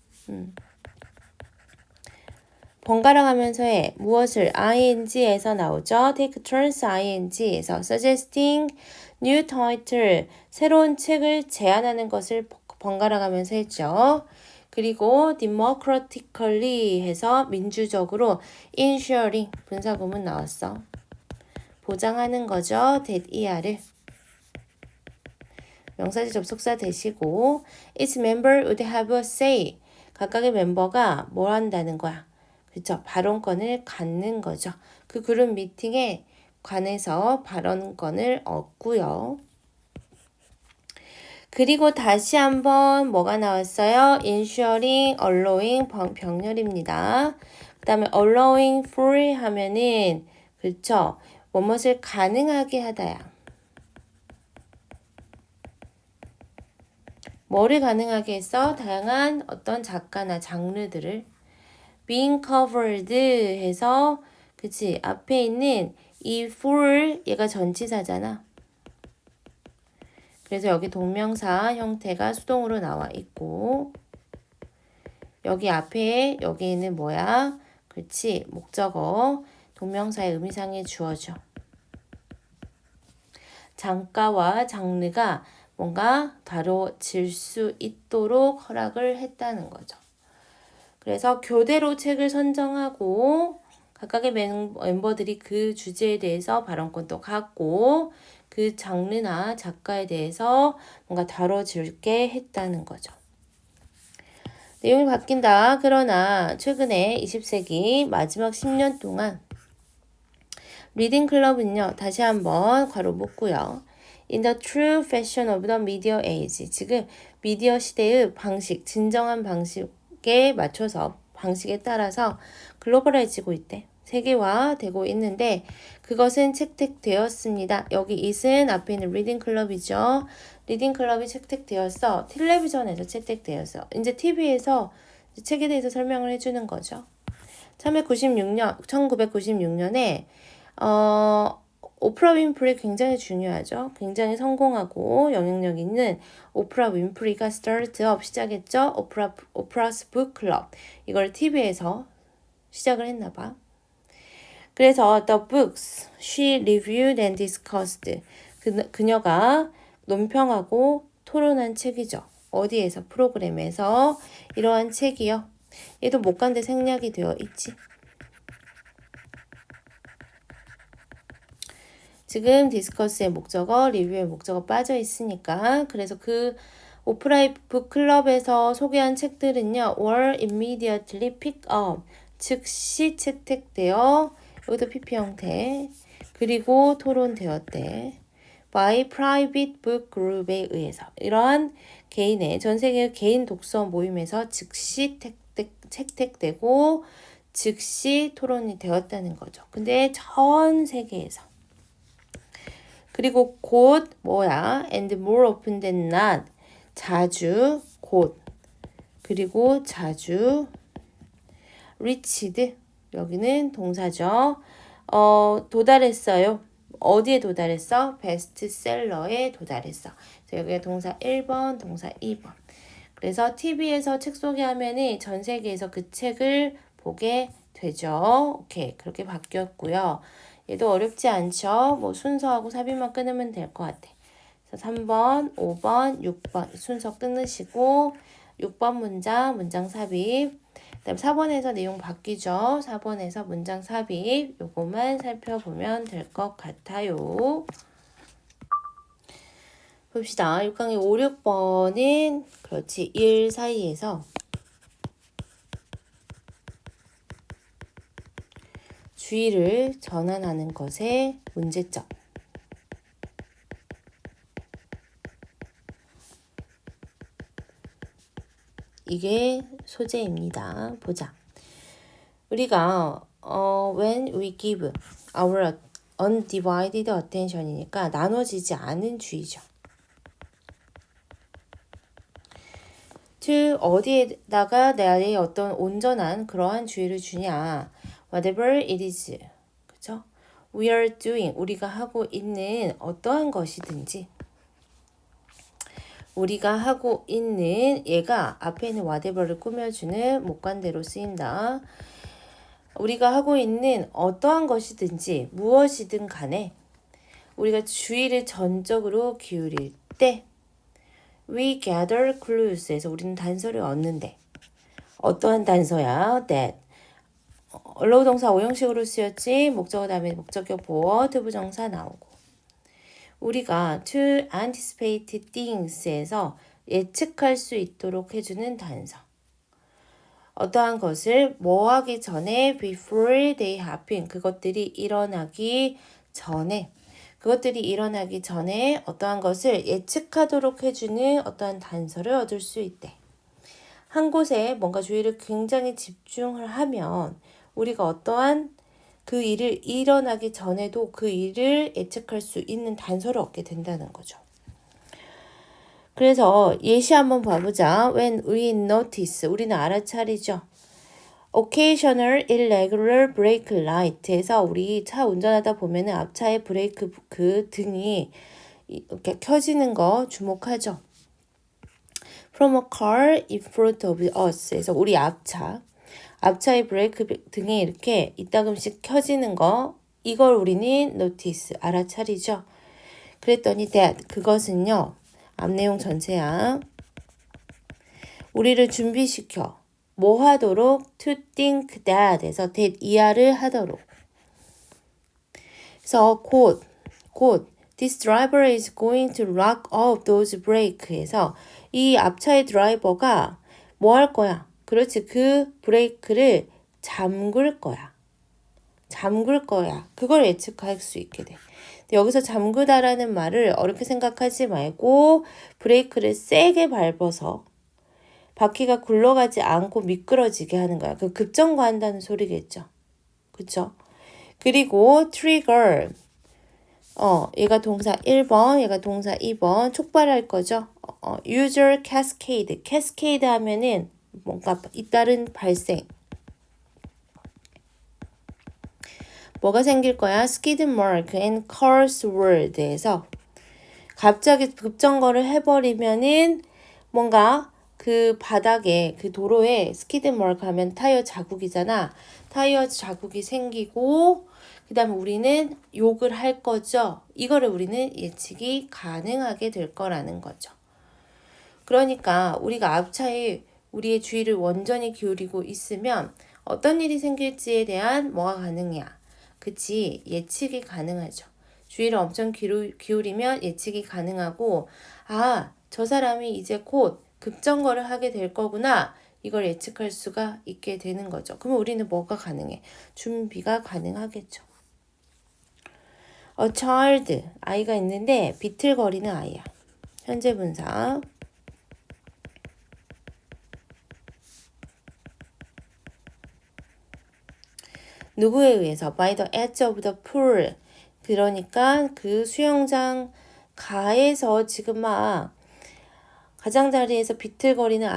번갈아 가면서 해. 무엇을 ing에서 나오죠. take turns ing에서 suggesting new title, 새로운 책을 제안하는 것을 번갈아 가면서 했죠. 그리고 democratically 해서 민주적으로 ensuring 분사구문 나왔어. 보장하는 거죠. that er를. 명사지 접속사 되시고 its member would have a say. 각각의 멤버가 뭘 한다는 거야. 그렇죠. 발언권을 갖는 거죠. 그 그룹 미팅에 관해서 발언권을 얻고요. 그리고 다시 한번 뭐가 나왔어요? ensuring, allowing 병렬입니다. 그 다음에 allowing free 하면은 그렇죠. 무엇을 가능하게 하다야. 뭐를 가능하게 했어? 다양한 어떤 작가나 장르들을 being covered 해서 그치 앞에 있는 이 for 얘가 전치사잖아. 그래서 여기 동명사 형태가 수동으로 나와 있고 여기 앞에 여기는 뭐야? 그렇지 목적어 동명사의 의미상에 주어져. 장가와 장르가 뭔가 다뤄질 수 있도록 허락을 했다는 거죠. 그래서 교대로 책을 선정하고 각각의 멤버들이 그 주제에 대해서 발언권도 갖고 그 장르나 작가에 대해서 뭔가 다뤄질게 했다는 거죠. 내용이 바뀐다. 그러나 최근에 20세기 마지막 10년 동안 리딩 클럽은요. 다시 한번 괄호 묶고요. In the true fashion of the media age. 지금 미디어 시대의 방식, 진정한 방식에 맞춰서 방식에 따라서 글로벌해지고 있대. 세계화되고 있는데 그것은 채택되었습니다. 여기 it은 앞에 있는 리딩 클럽이죠. 리딩 클럽이 채택되었어. 텔레비전에서 채택되었어. 이제 TV에서 책에 대해서 설명을 해주는 거죠. 1996년에 오프라 윈프리 굉장히 중요하죠. 굉장히 성공하고 영향력 있는 오프라 윈프리가 스타트업 시작했죠. 오프라스 북클럽. 이걸 TV에서 시작을 했나 봐. 그래서 the books she reviewed and discussed. 그녀가 논평하고 토론한 책이죠. 어디에서? 프로그램에서 이러한 책이요. 얘도 못 간데 생략이 되어 있지. 지금 디스커스의 목적어, 리뷰의 목적어 빠져 있으니까 그래서 그 오프라 북클럽에서 소개한 책들은요. were immediately picked up. 즉시 채택되어 여기도 PP 형태 그리고 토론되었대. by private book group에 의해서 이러한 개인의 전 세계 개인 독서 모임에서 즉시 채택되고 즉시 토론이 되었다는 거죠. 근데 전 세계에서 그리고 곧 뭐야? and more often than not. 자주, 곧. 그리고 자주. reached. 여기는 동사죠. 도달했어요. 어디에 도달했어? 베스트셀러에 도달했어. 여기가 동사 1번, 동사 2번. 그래서 TV에서 책 소개하면은 전 세계에서 그 책을 보게 되죠. 오케이. 그렇게 바뀌었고요. 얘도 어렵지 않죠? 뭐 순서하고 삽입만 끊으면 될 것 같아. 그래서 3번, 5번, 6번 순서 끊으시고 6번 문장 삽입. 그다음 4번에서 내용 바뀌죠. 4번에서 문장 삽입. 요거만 살펴보면 될 것 같아요. 봅시다. 6강의 5, 6번은 그렇지. 1 사이에서 주의를 전환하는 것의 문제점. 이게 소재입니다. 보자. 우리가 when we give our undivided attention이니까 나눠지지 않은 주의죠. to 어디에다가 나의 어떤 온전한 그러한 주의를 주냐. whatever it is. 그죠? we are doing. 우리가 하고 있는 어떠한 것이든지. 우리가 하고 있는 얘가 앞에 있는 whatever를 꾸며주는 목관대로 쓰인다. 우리가 하고 있는 어떠한 것이든지 무엇이든 간에 우리가 주의를 전적으로 기울일 때 we gather clues에서 우리는 단서를 얻는데 어떠한 단서야? that 언어우 동사 오형식으로 쓰였지 목적어 다음에 목적격 보어 투부정사 나오고 우리가 to anticipate things에서 예측할 수 있도록 해주는 단서. 어떠한 것을 뭐 하기 전에 before they happen 그것들이 일어나기 전에 어떠한 것을 예측하도록 해주는 어떠한 단서를 얻을 수 있대. 한 곳에 뭔가 주의를 굉장히 집중을 하면 우리가 어떠한 그 일을 일어나기 전에도 그 일을 예측할 수 있는 단서를 얻게 된다는 거죠. 그래서 예시 한번 봐보자. When we notice, 우리는 알아차리죠. Occasional irregular brake light에서 우리 차 운전하다 보면은 앞차의 브레이크 그 등이 이렇게 켜지는 거 주목하죠. From a car in front of us에서 우리 앞차의 브레이크 등이 이렇게 이따금씩 켜지는 거 이걸 우리는 notice 알아차리죠. 그랬더니 that 그것은요. 앞 내용 전체야. 우리를 준비시켜 뭐 하도록 to think that에서 that 이하를 하도록. 그래서 곧 this driver is going to lock up those brake에서 이 앞차의 드라이버가 뭐 할 거야? 그렇지. 그 브레이크를 잠글 거야. 그걸 예측할 수 있게 돼. 여기서 잠그다라는 말을 어렵게 생각하지 말고 브레이크를 세게 밟아서 바퀴가 굴러가지 않고 미끄러지게 하는 거야. 그 급정거한다는 소리겠죠. 그쵸? 그리고 trigger. 얘가 동사 1번, 얘가 동사 2번. 촉발할 거죠. user cascade. cascade 하면은 뭔가 잇따른 발생. 뭐가 생길 거야? skid mark and curse word에서 갑자기 급정거를 해버리면은 뭔가 그 바닥에 그 도로에 skid mark 하면 타이어 자국이잖아. 타이어 자국이 생기고 그 다음에 우리는 욕을 할 거죠. 이거를 우리는 예측이 가능하게 될 거라는 거죠. 그러니까 우리가 앞차에 우리의 주의를 온전히 기울이고 있으면 어떤 일이 생길지에 대한 뭐가 가능해야? 그치? 예측이 가능하죠. 주의를 엄청 기울이면 예측이 가능하고 저 사람이 이제 곧 급정거를 하게 될 거구나. 이걸 예측할 수가 있게 되는 거죠. 그러면 우리는 뭐가 가능해? 준비가 가능하겠죠. A child, 아이가 있는데 비틀거리는 아이야. 현재 분사. 누구에 의해서? By the edge of the pool. 그러니까 그 수영장 가에서 지금 막 가장자리에서 비틀거리는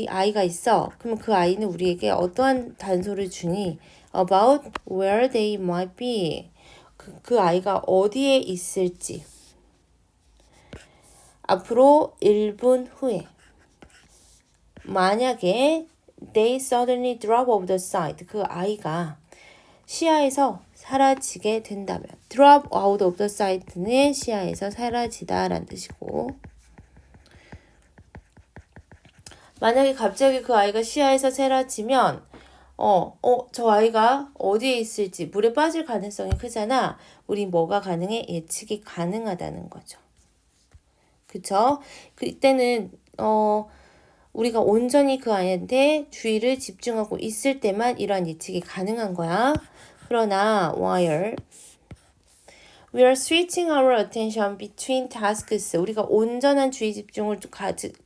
아이가 있어. 그러면 그 아이는 우리에게 어떠한 단서를 주니? About where they might be. 그 아이가 어디에 있을지. 앞으로 1분 후에. 만약에 they suddenly drop off the sight. 그 아이가 시야에서 사라지게 된다면 drop out of the sight는 시야에서 사라지다 라는 뜻이고 만약에 갑자기 그 아이가 시야에서 사라지면 저 아이가 어디에 있을지 물에 빠질 가능성이 크잖아. 우리 뭐가 가능해? 예측이 가능하다는 거죠. 그쵸? 그때는 우리가 온전히 그 아이한테 주의를 집중하고 있을 때만 이러한 예측이 가능한 거야. 그러나 while we are switching our attention between tasks. 우리가 온전한 주의 집중을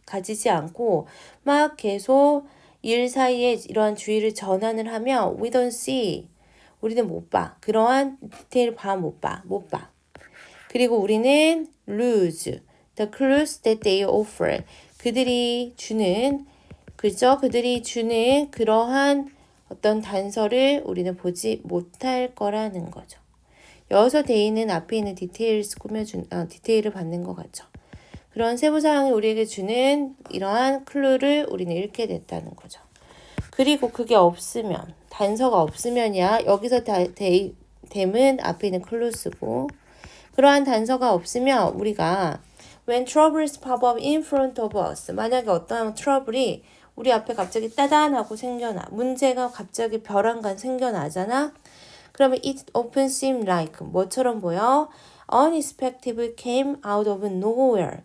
가지지 않고 막 계속 일 사이에 이러한 주의를 전환을 하면 we don't see. 우리는 못 봐. 그러한 디테일 못 봐. 그리고 우리는 lose the clues that they offer. 그들이 주는 그러한 어떤 단서를 우리는 보지 못할 거라는 거죠. 여기서 데이는 앞에 있는 디테일을 받는 것 같죠. 그런 세부사항이 우리에게 주는 이러한 클루를 우리는 잃게 됐다는 거죠. 그리고 그게 없으면, 단서가 없으면이야. 여기서 댐은 앞에 있는 클루스고, 그러한 단서가 없으면 우리가 when troubles pop up in front of us, 만약에 어떤 트러블이 우리 앞에 갑자기 따단하고 생겨나, 문제가 갑자기 벼랑간 생겨나잖아. 그러면 it often seems like 뭐처럼 보여? Unexpected came out of nowhere.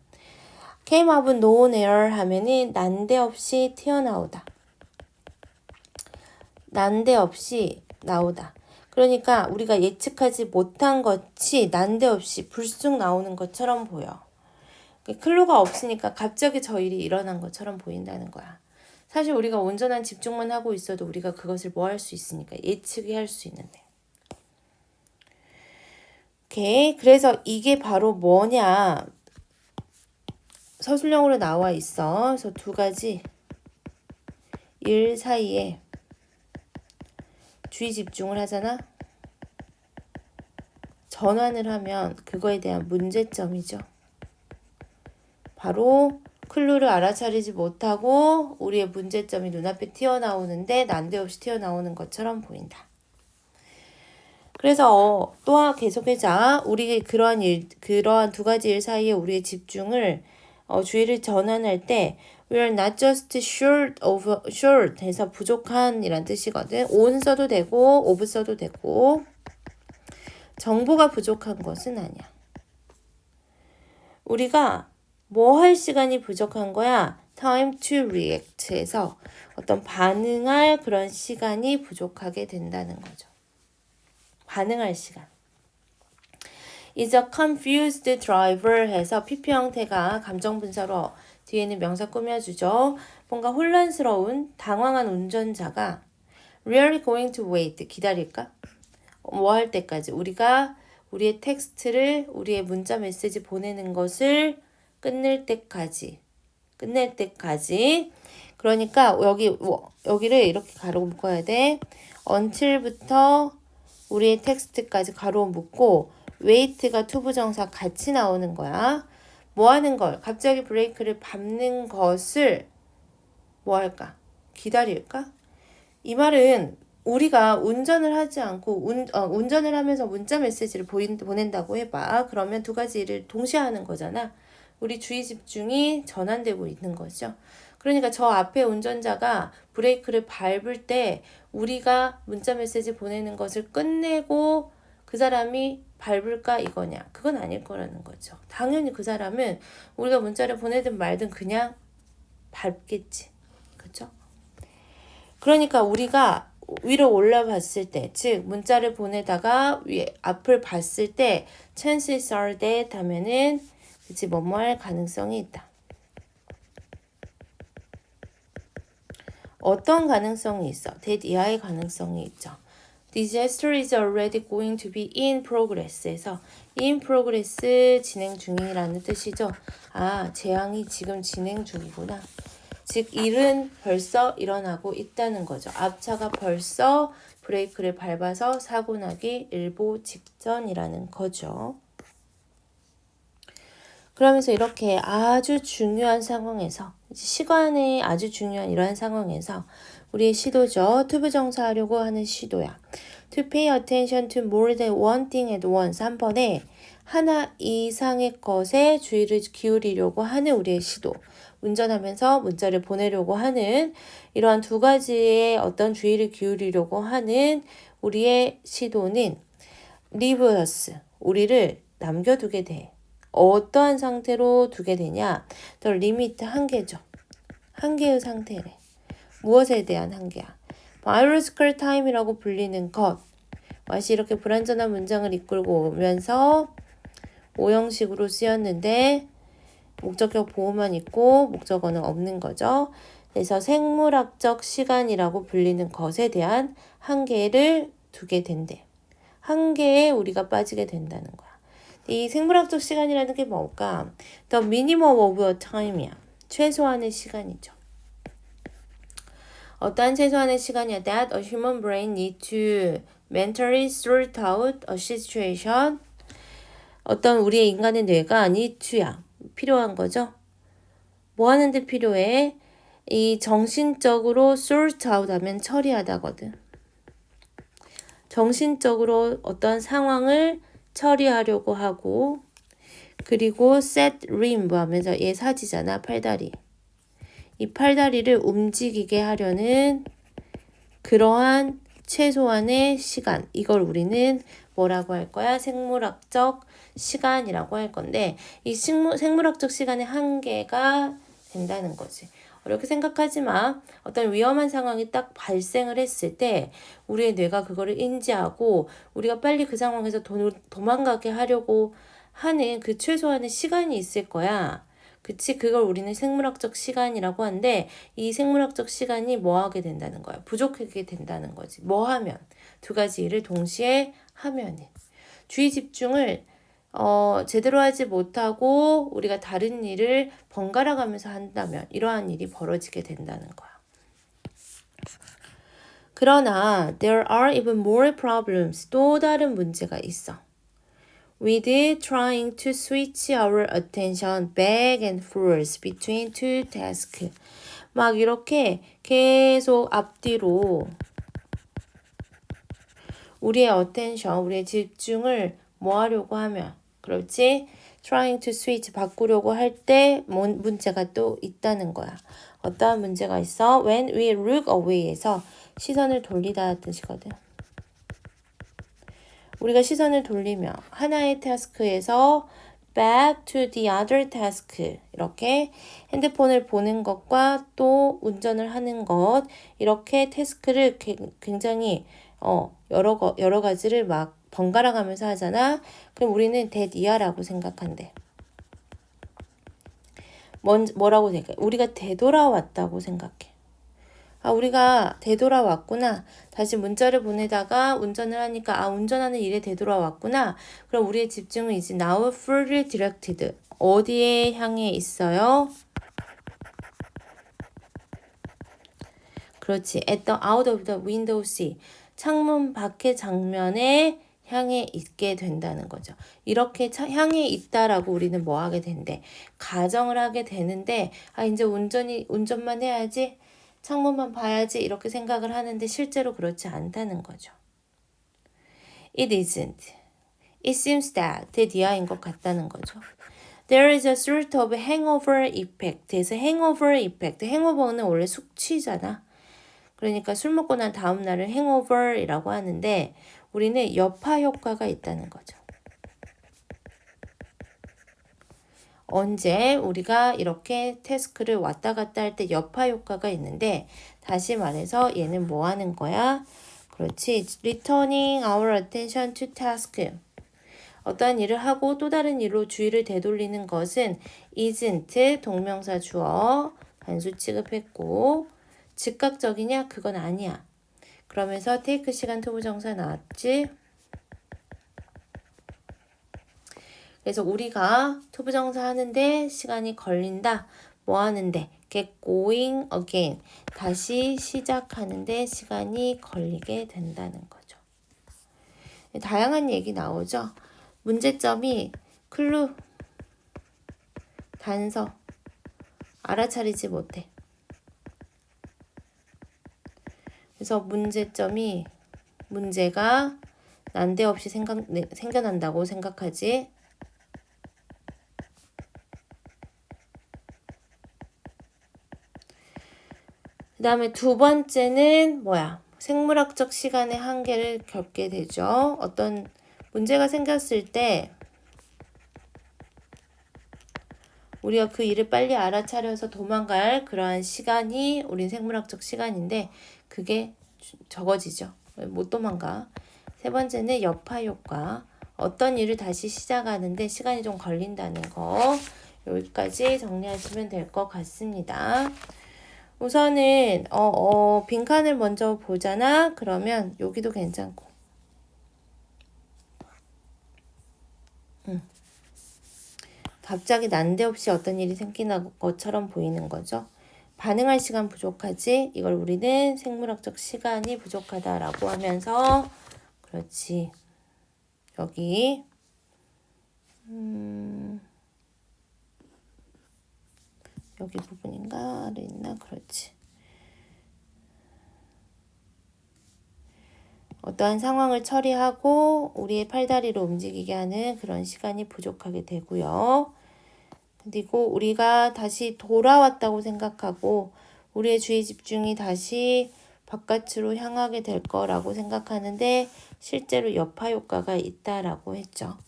came out of nowhere 하면은 난데없이 튀어나오다. 난데없이 나오다. 그러니까 우리가 예측하지 못한 것이 난데없이 불쑥 나오는 것처럼 보여. 클루가 없으니까 갑자기 저 일이 일어난 것처럼 보인다는 거야. 사실 우리가 온전한 집중만 하고 있어도 우리가 그것을 뭐 할 수 있으니까 예측이 할 수 있는데. 오케이. 그래서 이게 바로 뭐냐. 서술형으로 나와 있어. 그래서 두 가지 일 사이에 주의 집중을 하잖아. 전환을 하면 그거에 대한 문제점이죠. 바로 클루를 알아차리지 못하고 우리의 문제점이 눈앞에 튀어나오는데 난데없이 튀어나오는 것처럼 보인다. 그래서 또한 계속해자 우리 그러한 두 가지 일 사이에 우리의 집중을 주의를 전환할 때 we are not just short 해서 부족한 이란 뜻이거든. on 써도 되고 of 써도 되고 정보가 부족한 것은 아니야. 우리가 뭐 할 시간이 부족한 거야? time to react 해서 어떤 반응할 그런 시간이 부족하게 된다는 거죠. 반응할 시간. is a confused driver 해서 PP 형태가 감정 분사로 뒤에는 명사 꾸며주죠. 뭔가 혼란스러운 당황한 운전자가 really going to wait 기다릴까? 뭐 할 때까지 우리가 우리의 텍스트를 우리의 문자 메시지 보내는 것을 끝낼 때까지 그러니까 여기를 이렇게 가로 묶어야 돼. until부터 우리의 텍스트까지 가로 묶고 wait가 투부정사 같이 나오는 거야. 뭐 하는 걸? 갑자기 브레이크를 밟는 것을 뭐 할까? 기다릴까? 이 말은 우리가 운전을 하지 않고 운전을 하면서 문자 메시지를 보낸다고 해봐. 그러면 두 가지 일을 동시에 하는 거잖아. 우리 주의 집중이 전환되고 있는 거죠. 그러니까 저 앞에 운전자가 브레이크를 밟을 때 우리가 문자 메시지 보내는 것을 끝내고 그 사람이 밟을까 이거냐? 그건 아닐 거라는 거죠. 당연히 그 사람은 우리가 문자를 보내든 말든 그냥 밟겠지. 그렇죠? 그러니까 우리가 위로 올라봤을 때, 즉 문자를 보내다가 앞을 봤을 때 chances are that 하면은 그치 뭐뭐 할 가능성이 있다. 어떤 가능성이 있어? that 이하의 가능성이 있죠. Disaster is already going to be in progress에서 in progress 진행 중이라는 뜻이죠. 아, 재앙이 지금 진행 중이구나. 즉 일은 벌써 일어나고 있다는 거죠. 앞차가 벌써 브레이크를 밟아서 사고 나기 일보 직전이라는 거죠. 그러면서 이렇게 아주 중요한 상황에서 시간이 아주 중요한 이러한 상황에서 우리의 시도죠. 투부정사하려고 하는 시도야. To pay attention to more than one thing at once. 한 번에 하나 이상의 것에 주의를 기울이려고 하는 우리의 시도. 운전하면서 문자를 보내려고 하는 이러한 두 가지의 어떤 주의를 기울이려고 하는 우리의 시도는 leave us. 우리를 남겨두게 돼. 어떠한 상태로 두게 되냐? The limit 한계죠. 한계의 상태래. 무엇에 대한 한계야? biological time이라고 불리는 것. what이 이렇게 불완전한 문장을 이끌고 오면서 오형식으로 쓰였는데 목적격 보호만 있고 목적어는 없는 거죠. 그래서 생물학적 시간이라고 불리는 것에 대한 한계를 두게 된대. 한계에 우리가 빠지게 된다는 거야. 이 생물학적 시간이라는 게 뭘까? The minimum of a time이야. 최소한의 시간이죠. 어떠한 최소한의 시간이야? That a human brain need to mentally sort out a situation. 어떤 우리의 인간의 뇌가 need to야. 필요한 거죠. 뭐 하는데 필요해? 이 정신적으로 sort out 하면 처리하다거든. 정신적으로 어떤 상황을 처리하려고 하고 그리고 set limb 하면서 얘 사지잖아. 팔다리. 이 팔다리를 움직이게 하려는 그러한 최소한의 시간. 이걸 우리는 뭐라고 할 거야? 생물학적 시간이라고 할 건데 이 생물학적 시간의 한계가 된다는 거지. 어렵게 생각하지 마. 어떤 위험한 상황이 딱 발생을 했을 때 우리의 뇌가 그거를 인지하고 우리가 빨리 그 상황에서 도망가게 하려고 하는 그 최소한의 시간이 있을 거야. 그치? 그걸 우리는 생물학적 시간이라고 하는데 이 생물학적 시간이 뭐 하게 된다는 거야? 부족하게 된다는 거지. 뭐 하면? 두 가지 일을 동시에 하면은. 주의 집중을 제대로 하지 못하고 우리가 다른 일을 번갈아 가면서 한다면 이러한 일이 벌어지게 된다는 거야. 그러나 there are even more problems. 또 다른 문제가 있어. With trying to switch our attention back and forth between two tasks. 막 이렇게 계속 앞뒤로 우리의 attention, 우리의 집중을 뭐 하려고 하면 그렇지? trying to switch 바꾸려고 할 때 문제가 또 있다는 거야. 어떠한 문제가 있어? When we look away에서 시선을 돌리다 뜻이거든. 우리가 시선을 돌리며 하나의 태스크에서 back to the other task 이렇게 핸드폰을 보는 것과 또 운전을 하는 것 이렇게 태스크를 굉장히 여러 가지를 막 번갈아 가면서 하잖아. 그럼 우리는 that 이하라고 생각한대. 뭐라고 생각해? 우리가 되돌아왔다고 생각해. 우리가 되돌아왔구나. 다시 문자를 보내다가 운전을 하니까 운전하는 일에 되돌아왔구나. 그럼 우리의 집중은 이제 now fully directed. 어디에 향해 있어요? 그렇지. At the out of the window seat. 창문 밖의 장면에 향해 있게 된다는 거죠. 이렇게 향해 있다라고 우리는 뭐 하게 된대? 가정을 하게 되는데 이제 운전만 해야지. 창문만 봐야지 이렇게 생각을 하는데 실제로 그렇지 않다는 거죠. It isn't. It seems that 대디아인 것 같다는 거죠. There is a sort of hangover effect. 그래서 hangover effect. hangover는 원래 숙취잖아. 그러니까 술 먹고 난 다음 날을 hangover이라고 하는데 우리는 여파 효과가 있다는 거죠. 언제 우리가 이렇게 태스크를 왔다 갔다 할 때 여파 효과가 있는데 다시 말해서 얘는 뭐 하는 거야? 그렇지. Returning our attention to task. 어떠한 일을 하고 또 다른 일로 주의를 되돌리는 것은 isn't 동명사 주어 단수 취급했고 즉각적이냐? 그건 아니야. 그러면서 take 시간 투부정사 나왔지? 그래서 우리가 투부정사 하는데 시간이 걸린다. 뭐 하는데? get going again. 다시 시작하는데 시간이 걸리게 된다는 거죠. 다양한 얘기 나오죠. 문제점이 클루, 단서, 알아차리지 못해. 그래서 문제가 난데없이 생겨난다고 생각하지. 그 다음에 두 번째는 뭐야? 생물학적 시간의 한계를 겪게 되죠. 어떤 문제가 생겼을 때 우리가 그 일을 빨리 알아차려서 도망갈 그러한 시간이 우린 생물학적 시간인데 그게 적어지죠. 못 도망가. 세 번째는 여파 효과. 어떤 일을 다시 시작하는데 시간이 좀 걸린다는 거. 여기까지 정리하시면 될 것 같습니다. 우선은 빈칸을 먼저 보잖아. 그러면 여기도 괜찮고. 갑자기 난데없이 어떤 일이 생기는 것처럼 보이는 거죠. 반응할 시간 부족하지. 이걸 우리는 생물학적 시간이 부족하다라고 하면서 그렇지. 여기 여기 부분인가? 아래 있나? 그렇지. 어떠한 상황을 처리하고 우리의 팔다리를 움직이게 하는 그런 시간이 부족하게 되고요. 그리고 우리가 다시 돌아왔다고 생각하고 우리의 주의 집중이 다시 바깥으로 향하게 될 거라고 생각하는데 실제로 여파 효과가 있다라고 했죠.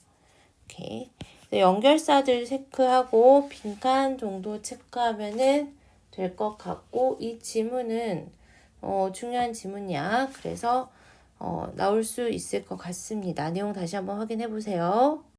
오케이. 연결사들 체크하고 빈칸 정도 체크하면은 될 것 같고 이 지문은 중요한 지문이야. 그래서 나올 수 있을 것 같습니다. 내용 다시 한번 확인해 보세요.